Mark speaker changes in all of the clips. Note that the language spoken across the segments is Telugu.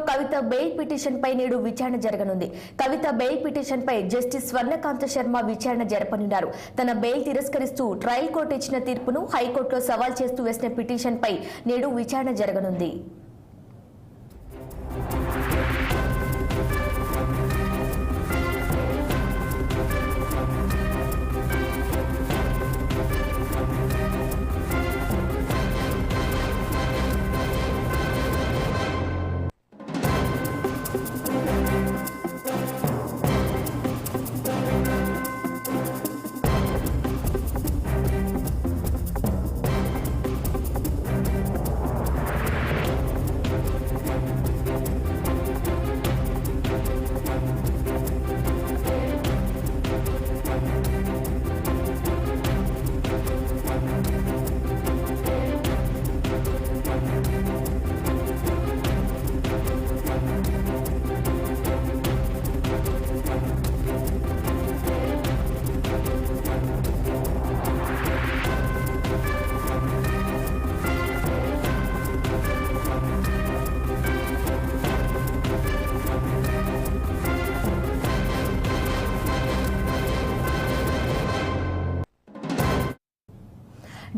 Speaker 1: కవిత బెయిల్ పిటిషన్ పై నేడు విచారణ జరగనుంది. కవిత బెయిల్ పిటిషన్ పై జస్టిస్ స్వర్ణకాంత శర్మ విచారణ జరపనున్నారు. తన బెయిల్ తిరస్కరిస్తూ ట్రయల్ కోర్టు ఇచ్చిన తీర్పును హైకోర్టులో సవాల్ చేస్తూ వేసిన పిటిషన్ పై నేడు విచారణ జరగనుంది.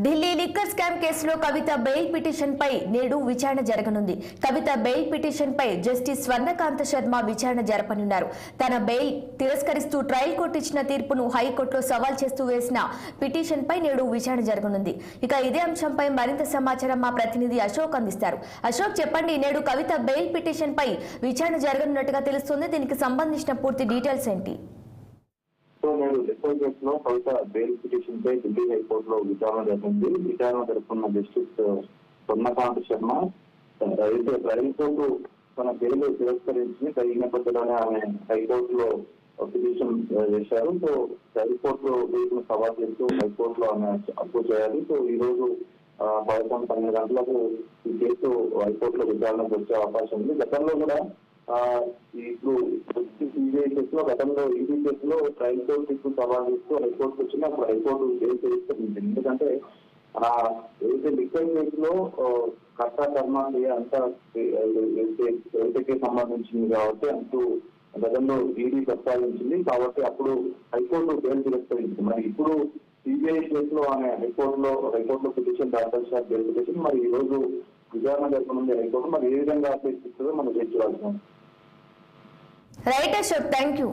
Speaker 1: ఢిల్లీ లిక్కర్ స్కామ్ కేసులో కవిత బెయిల్ పిటిషన్ పై నేడు విచారణ జరగనుంది. కవిత బెయిల్ పిటిషన్ పై జస్టిస్ స్వర్ణకాంత శర్మ విచారణ జరపనున్నారు. తన బెయిల్ తిరస్కరిస్తూ ట్రయల్ కోర్టు ఇచ్చిన తీర్పును హైకోర్టులో సవాల్ చేస్తూ వేసిన పిటిషన్ పై నేడు విచారణ జరగనుంది. ఇక ఇదే అంశంపై మరింత సమాచారం మా ప్రతినిధి అశోక్ అందిస్తారు. అశోక్, చెప్పండి, నేడు కవిత బెయిల్ పిటిషన్ పై విచారణ జరగనున్నట్టుగా తెలుస్తుంది. దీనికి సంబంధించిన పూర్తి డీటెయిల్స్ ఏంటి?
Speaker 2: నేడు లిక్కర్ కేసులో కవిత బెయిల్ పిటిషన్ పై ఢిల్లీ హైకోర్టులో విచారణ జరిగింది. విచారణ జరుపుకున్న జస్టిస్ స్వర్ణకాంత్ శర్మ అయితే ట్రయల్ కోర్టు తన బెయిల్ తిరస్కరించి ఈ నేపథ్యంలోనే ఆమె హైకోర్టులో పిటిషన్ చేశారు. సో ట్రయల్ కోర్టు బెయిల్ను సవాల్ చేస్తూ హైకోర్టులో ఆమె అప్రూవ్ చేయాలి. సో ఈ రోజు 11-12 గంటలకు ఈ కేసు హైకోర్టులో విచారణకు వచ్చే అవకాశం ఉంది. గతంలో కూడా ఇప్పుడు సిబిఐ కేసులో గతంలో ఈడీ కేసులో ట్రయల్ కోర్టు ఇప్పుడు సవాల్ చేస్తూ హైకోర్టు వచ్చినా అప్పుడు హైకోర్టు బెయిల్ చేస్తుంది. ఎందుకంటే ఏదైతే లిక్కర్ కేసులో కర్త కర్మ అంతా ఏదైతే సంబంధించింది కాబట్టి అంటూ గతంలో ఈడీ ప్రస్తావించింది కాబట్టి అప్పుడు హైకోర్టు బెయిల్ తిరస్కరించింది. మరి ఇప్పుడు సిబిఐ కేసులో ఆమె హైకోర్టులో పిటిషన్ దాఖలు చేసిన బెయిల్ పిటిషన్ మరి ఈ రోజు విచారణ జరపనుంది హైకోర్టు. మరి ఏ విధంగా అప్లై చేస్తుందో మనం చూడాల్సిన
Speaker 1: రైట్ అశోక్, థ్యాంక్ యూ.